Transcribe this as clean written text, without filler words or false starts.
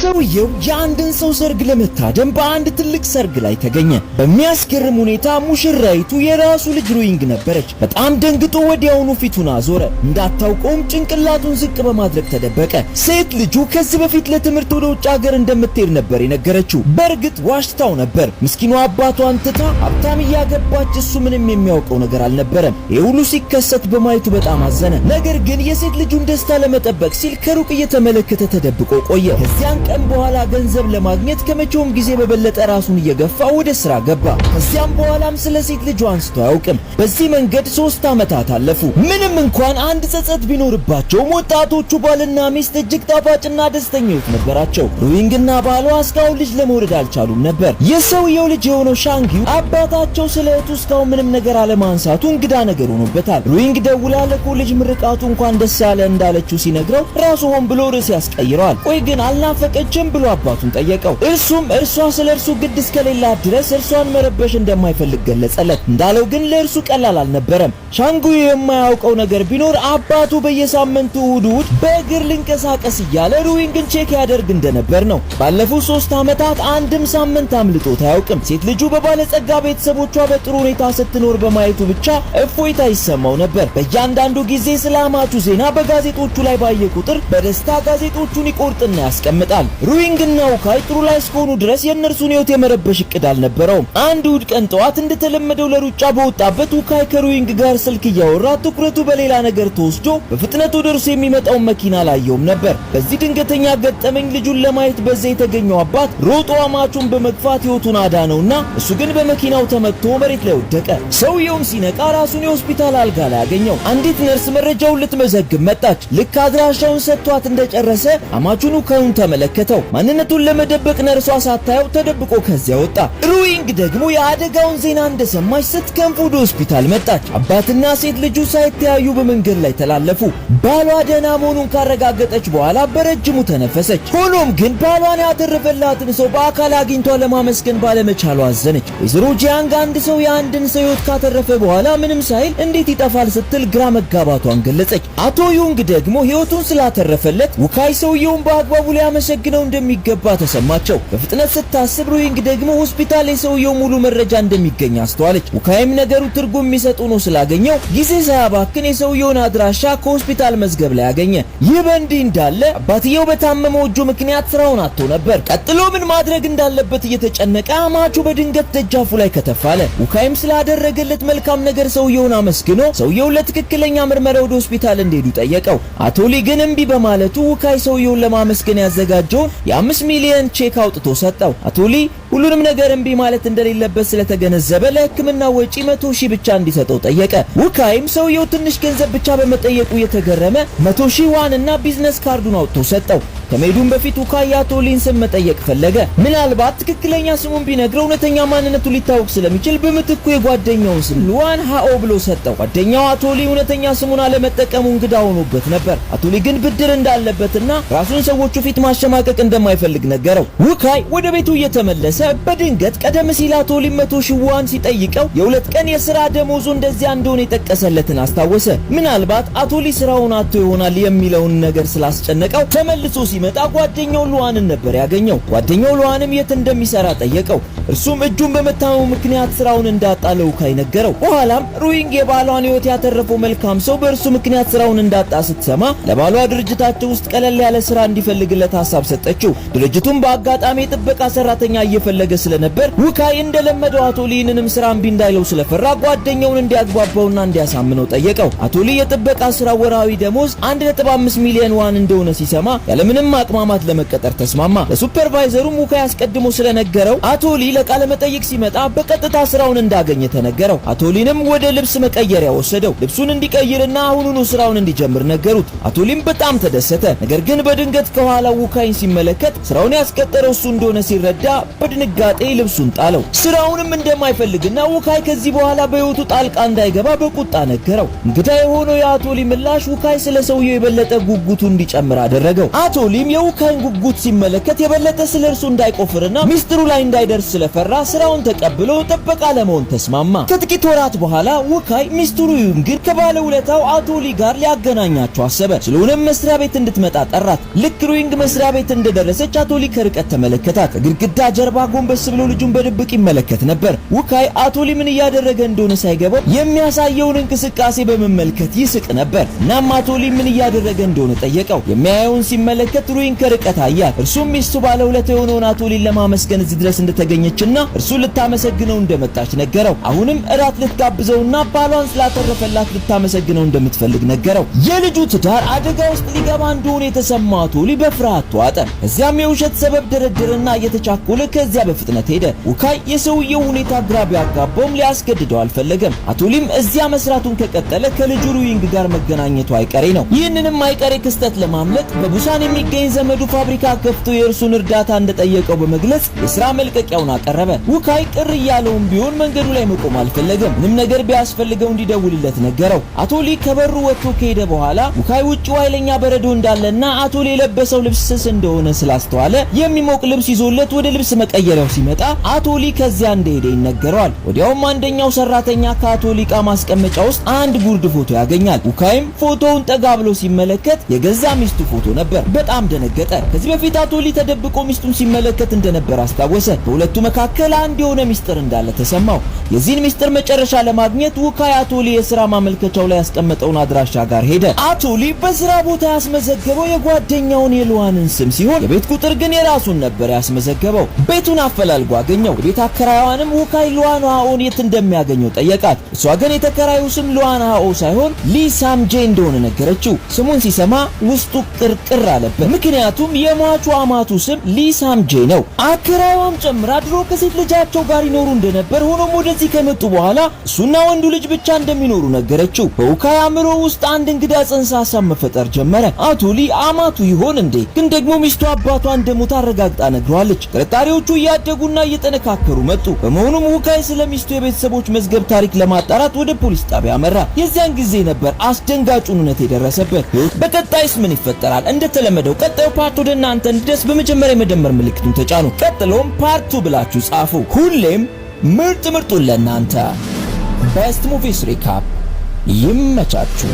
ሰውየው የአንድን ሰው ሰርግ ለመታደም በአንድ ትልቅ ሰርግ ላይ ተገኘ። በሚያስገርም ሁኔታ ሙሽራይቱ የራሱ ልጅ ሩዊንግ ነበረች። በጣም ደንግጦ ወዲያውኑ ፊቱን አዞረ። እንዳታውቀውም ጭንቅላቱን ዝቅ በማድረግ ተደበቀ። ሴት ልጁ ከዚህ በፊት ለትምህርት ወደ ውጭ ሀገር እንደምትሄድ ነበር የነገረችው። በእርግጥ ዋሽታው ነበር። ምስኪኗ አባቷን ትታ ሀብታም እያገባች እሱ ምንም የሚያውቀው ነገር አልነበረም። የሁሉ ሲከሰት በማየቱ በጣም አዘነ። ነገር ግን የሴት ልጁን ደስታ ለመጠበቅ ሲል ከሩቅ እየተመለከተ ተደብቆ ቆየ። ከዚያን ቀን በኋላ ገንዘብ ለማግኘት ከመቼውም ጊዜ በበለጠ ራሱን እየገፋ ወደ ስራ ገባ። ከዚያም በኋላም ስለ ሴት ልጁ አንስቶ አያውቅም። በዚህ መንገድ 3 ዓመታት አለፉ። ምንም እንኳን አንድ ጸጸት ቢኖርባቸውም ወጣቶቹ ባልና ሚስት እጅግ ጣፋጭና ደስተኛ ሕይወት ነበራቸው። ሩዊንግና ባሏ እስካሁን ልጅ ለመውለድ አልቻሉም ነበር። የሰውየው ልጅ የሆነው ሻንጊው አባታቸው ስለ እህቱ እስካሁን ምንም ነገር አለማንሳቱ እንግዳ ነገር ሆኖበታል። ሩዊንግ ደውላ ለኮሌጅ ምርቃቱ እንኳን ደስ ያለ እንዳለችው ሲነግረው ራሱ ሆን ብሎ ርዕስ ያስቀይረዋል። ቆይ ግን አልናፈቀችም ብሎ አባቱን ጠየቀው። እርሱም እርሷ ስለ እርሱ ግድ እስከሌላት ድረስ እርሷን መረበሽ እንደማይፈልግ ገለጸለት። እንዳለው ግን ለእርሱ ቀላል አልነበረም። ሻንጉይ የማያውቀው ነገር ቢኖር አባቱ በየሳምንቱ እሁድ በእግር ልንቀሳቀስ እያለ ሩዊንግን ቼክ ያደርግ እንደነበር ነው። ባለፉት 3 ዓመታት አንድም ሳምንት አምልጦት አያውቅም። ሴት ልጁ በባለጸጋ ቤተሰቦቿ በጥሩ ሁኔታ ስትኖር በማየቱ ብቻ እፎይታ ይሰማው ነበር። በእያንዳንዱ ጊዜ ስለ አማቹ ዜና በጋዜጦቹ ላይ ባየ ቁጥር በደስታ ጋዜጦቹን ይቆርጥና ያስቀምጣል። ሩዊንግና ውካይ ጥሩ ላይ እስከሆኑ ድረስ የእነርሱን ሕይወት የመረበሽ እቅድ አልነበረውም። አንድ እሁድ ቀን ጠዋት እንደተለመደው ለሩጫ በወጣበት ውካይ ከሩዊንግ ጋር ስልክ እያወራ ትኩረቱ በሌላ ነገር ተወስዶ በፍጥነት ወደ እርሱ የሚመጣውን መኪና አላየውም ነበር። በዚህ ድንገተኛ ገጠመኝ ልጁን ለማየት በዛ የተገኘው አባት ሮጦ አማቹን በመግፋት ሕይወቱን አዳነውና እሱ ግን በመኪናው ተመትቶ መሬት ላይ ወደቀ። ሰውየውም ሲነቃ ራሱን የሆስፒታል አልጋ ላይ አገኘው። አንዲት ነርስ መረጃውን ልትመዘግብ መጣች። ልክ አድራሻውን ሰጥቷት እንደጨረሰ አማቹን ውካዩን ተመለከተው። ማንነቱን ለመደበቅ ነርሷ ሳታየው ተደብቆ ከዚያ ወጣ። ሩዊንግ ደግሞ የአደጋውን ዜና እንደሰማች ስትከንፍ ወደ ሆስፒታል መጣች። አባትና ሴት ልጁ ሳይተያዩ በመንገድ ላይ ተላለፉ። ባሏ ደህና መሆኑን ካረጋገጠች በኋላ በረጅሙ ተነፈሰች። ሆኖም ግን ባሏን ያተረፈላትን ሰው በአካል አግኝቷ ለማመስገን ባለመቻሏ አዘነች። ወይዘሮ ጂያንግ አንድ ሰው የአንድን ሰው ሕይወት ካተረፈ በኋላ ምንም ሳይል እንዴት ይጠፋል ስትል ግራ መጋባቷን ገለጸች። አቶ ዩንግ ደግሞ ሕይወቱን ስላተረፈለት ውካይ ሰውየውን በአግባቡ ሊያመሰግነው እንደሚገባ ተሰማቸው። በፍጥነት ስታስብ ሩዊንግ ደግሞ ሆስፒታል የሰውየው ሙሉ መረጃ እንደሚገኝ አስተዋለች። ውካይም ነገሩ ትርጉም የሚሰጥ ሆኖ ስላገኘው ጊዜ ሳያባክን የሰውየውን አድራሻ ከሆስፒታል መዝገብ ላይ አገኘ። ይህ በእንዲህ እንዳለ አባትየው በታመመው እጁ ምክንያት ስራውን አጥቶ ነበር። ቀጥሎ ምን ማድረግ እንዳለበት እየተጨነቀ አማቹ በድንገት ደጃፉ ላይ ከተፋለ። ውካይም ስላደረገለት መልካም ነገር ሰውየውን አመስግኖ ሰውየውን ለትክክለኛ ምርመራ ወደ ሆስፒታል እንዲሄዱ ጠየቀው። አቶ ሊ ግን እምቢ በማለቱ ውካይ ሰውየውን ለማመስገን ያዘጋጀውን የ5 ሚሊዮን ቼክ አውጥቶ ሰጠው። አቶ ሊ ሁሉንም ነገር እምቢ ማለት እንደሌለበት ስለተገነዘበ ለሕክምና ወጪ 100,000 ብቻ እንዲሰጠው ጠየቀ። ውካይም ሰውየው ትንሽ ገንዘብ ብቻ በመጠየቁ የተገረመ 100,000 ዋን እና ቢዝነስ ካርዱን አውጥቶ ሰጠው። ከመሄዱም በፊት ውካይ የአቶ ሊን ስም መጠየቅ ፈለገ። ምናልባት ትክክለኛ ስሙን ቢነግረው እውነተኛ ማንነቱ ሊታወቅ ስለሚችል በምትኩ የጓደኛውን ስም ሉዋን ሃኦ ብሎ ሰጠው። ጓደኛው አቶ ሊ እውነተኛ ስሙን አለመጠቀሙ እንግዳ ሆኖበት ነበር። አቶ ሊ ግን ብድር እንዳለበትና ራሱን ሰዎቹ ፊት ማሸማቀቅ እንደማይፈልግ ነገረው። ውካይ ወደ ቤቱ እየተመለሰ በድንገት ቀደም ሲል አቶ ሊ 100,000 ዋን ሲጠይቀው የ2 ቀን የሥራ ደሞዙ እንደዚያ እንደሆነ የጠቀሰለትን አስታወሰ። ምናልባት አቶ ሊ ስራውን አጥቶ ይሆናል የሚለውን ነገር ስላስጨነቀው ተመልሶ ሲመጣ ጓደኛው ሉዋንን ነበር ያገኘው። ጓደኛው ሉዋንም የት እንደሚሰራ ጠየቀው። እርሱም እጁን በመታመሙ ምክንያት ስራውን እንዳጣ ለውካይ ነገረው። በኋላም ሩዊንግ የባሏን ሕይወት ያተረፈው መልካም ሰው በእርሱ ምክንያት ስራውን እንዳጣ ስትሰማ ለባሏ ድርጅታቸው ውስጥ ቀለል ያለ ስራ እንዲፈልግለት ሐሳብ ሰጠችው። ድርጅቱም በአጋጣሚ የጥበቃ ሰራተኛ እየፈለገ ስለነበር ውካይ እንደለመደው አቶ ሊንንም ስራ እምቢ እንዳይለው ስለፈራ ጓደኛውን እንዲያግባባውና እንዲያሳምነው ጠየቀው። አቶ ሊ የጥበቃ ስራ ወራዊ ደሞዝ 1.5 ሚሊዮን ዋን እንደሆነ ሲሰማ ያለምንም ማቅማማት ለመቀጠር ተስማማ። ለሱፐርቫይዘሩም ውካይ አስቀድሞ ስለነገረው አቶ ሊ ለቃለ መጠይቅ ሲመጣ በቀጥታ ስራውን እንዳገኘ ተነገረው። አቶ ሊንም ወደ ልብስ መቀየሪያ ወሰደው። ልብሱን እንዲቀይርና አሁኑኑ ስራውን እንዲጀምር ነገሩት። አቶ ሊም በጣም ተደሰተ። ነገር ግን በድንገት ከኋላው ውካይን ሲመለከት ስራውን ያስቀጠረው እሱ እንደሆነ ሲረዳ በድንጋ በድንጋጤ ልብሱን ጣለው። ስራውንም እንደማይፈልግና ውካይ ከዚህ በኋላ በህይወቱ ጣልቃ እንዳይገባ በቁጣ ነገረው። እንግዳ የሆነው የአቶ ሊ ምላሽ ውካይ ስለ ሰውየው የበለጠ ጉጉቱ እንዲጨምር አደረገው። አቶ ሊም የውካይን ጉጉት ሲመለከት የበለጠ ስለ እርሱ እንዳይቆፍርና ሚስጥሩ ላይ እንዳይደርስ ስለፈራ ስራውን ተቀብሎ ጥበቃ ለመሆን ተስማማ። ከጥቂት ወራት በኋላ ውካይ ሚስቱ ሩይንግን ከባለውለታው አቶ ሊ ጋር ሊያገናኛቸው አሰበ። ስለሆነም መስሪያ ቤት እንድትመጣ ጠራት። ልክ ሩይንግ መስሪያ ቤት እንደደረሰች አቶ ሊ ከርቀት ተመለከታት። ከግድግዳ ጀርባ ጎንበስ ብሎ ልጁን በድብቅ ይመለከት ነበር። ውካይ አቶ ሊ ምን እያደረገ እንደሆነ ሳይገባው የሚያሳየውን እንቅስቃሴ በመመልከት ይስቅ ነበር። እናም አቶ ሊ ምን እያደረገ እንደሆነ ጠየቀው። የሚያየውን ሲመለከት ሩይንግ ከርቀት አያት። እርሱም ሚስቱ ባለውለታው የሆነውን አቶ ሊን ለማመስገን እዚህ ድረስ እንደተገኘችና እርሱን ልታመሰግነው እንደመጣች ነገረው። አሁንም እራት ልትጋብዘውና ባሏን ስላተረፈላት ልታመሰግነው እንደምትፈልግ ነገረው። የልጁ ትዳር አደጋ ውስጥ ሊገባ እንደሆነ የተሰማው አቶ ሊ በፍርሃት ተዋጠ። እዚያም የውሸት ሰበብ ደረደረና እየተቻኮለ ከዚያ በፍጥነት ሄደ። ውካይ የሰውየው ሁኔታ ግራ ቢያጋባውም ሊያስገድደው አልፈለገም። አቶ ሊም እዚያ መስራቱን ከቀጠለ ከልጁ ሩይንግ ጋር መገናኘቱ አይቀሬ ነው። ይህንንም አይቀሬ ክስተት ለማምለጥ በቡሳን የሚገኝ ዘመዱ ፋብሪካ ከፍቶ የእርሱን እርዳታ እንደጠየቀው በመግለጽ የሥራ መልቀቂያውን አቀረበ። ውካይ ቅር እያለውም ቢሆን መንገዱ ላይ መቆም አልፈለገም። ምንም ነገር ቢያስፈልገው እንዲደውልለት ነገረው። አቶ ሊ ከበሩ ወጥቶ ከሄደ በኋላ ውካይ ውጭው ኃይለኛ በረዶ እንዳለና አቶ ሊ የለበሰው ልብስ ስስ እንደሆነ ስላስተዋለ የሚሞቅ ልብስ ይዞለት ወደ ልብስ መቀየሪያው ሲመጣ አቶ ሊ ከዚያ እንደሄደ ይነገረዋል። ወዲያውም አንደኛው ሰራተኛ ከአቶ ሊ ዕቃ ማስቀመጫ ውስጥ አንድ ጉርድ ፎቶ ያገኛል። ውካይም ፎቶውን ጠጋ ብሎ ሲመለከት የገዛ ሚስቱ ፎቶ ነበር። በጣም ደነገጠ። ከዚህ በፊት አቶ ሊ ተደብቆ ሚስቱን ሲመለከት እንደነበር አስታወሰ። በሁለቱ መካከል አንድ የሆነ ሚስጥር እንዳለ ተሰማው። የዚህን ሚስጥር መጨረሻ ለማግኘት ውካይ አቶ ሊ የሥራ ማመልከቻው ላይ ያስቀመጠውን አድራሻ ጋር ሄደ። አቶ ሊ በሥራ ቦታ ያስመዘገበው የጓደኛውን የሉዋንን ስም ሲሆን የቤት ቁጥር ግን የራሱን ነበር ያስመዘገበው። ቤቱን አፈላልጎ አገኘው። የቤት አከራዩንም ውካይ ሉዋን ሃኦን የት እንደሚያገኘው ጠየቃት። እሷ ግን የተከራዩ ስም ሉዋን ሃኦ ሳይሆን ሊ ሳምጄ እንደሆነ ነገረችው። ስሙን ሲሰማ ውስጡ ቅርቅር አለበት። ምክንያቱም የሟቹ አማቱ ስም ሊ ሳምጄ ነው። አከራዩም ጨምራ ድሮ ከሴት ልጃቸው ጋር ይኖሩ እንደነበር፣ ሆኖም ወደዚህ ከመጡ በኋላ እሱና ወንዱ ልጅ ብቻ እንደሚኖሩ ነገረችው። በውካይ አእምሮ ውስጥ አንድ እንግዳ ጽንሰ ሐሳብ መፈጠር ጀመረ። አቶ ሊ አማቱ ይሆን እንዴ? ግን ደግሞ ሚስቱ አባቷ እንደሞተ አረጋግጣ ነግሯለች። ጥርጣሬዎቹ እያደጉና እየጠነካከሩ መጡ። በመሆኑም ውካይ ስለ ሚስቱ የቤተሰቦች መዝገብ ታሪክ ለማጣራት ወደ ፖሊስ ጣቢያ አመራ። የዚያን ጊዜ ነበር አስደንጋጩን እውነት የደረሰበት። በቀጣይስ ምን ይፈጠራል? እንደተለመደው ቀጣዩ ፓርት ወደ እናንተ እንዲደርስ በመጀመሪያ የመደመር ምልክቱን ተጫኑ። ቀጥሎም ፓርት 2 ብላችሁ ጻፉ። ሁሌም ምርጡን ለእናንተ። ቤስት ሙቪስ ሪካፕ። ይመቻችሁ።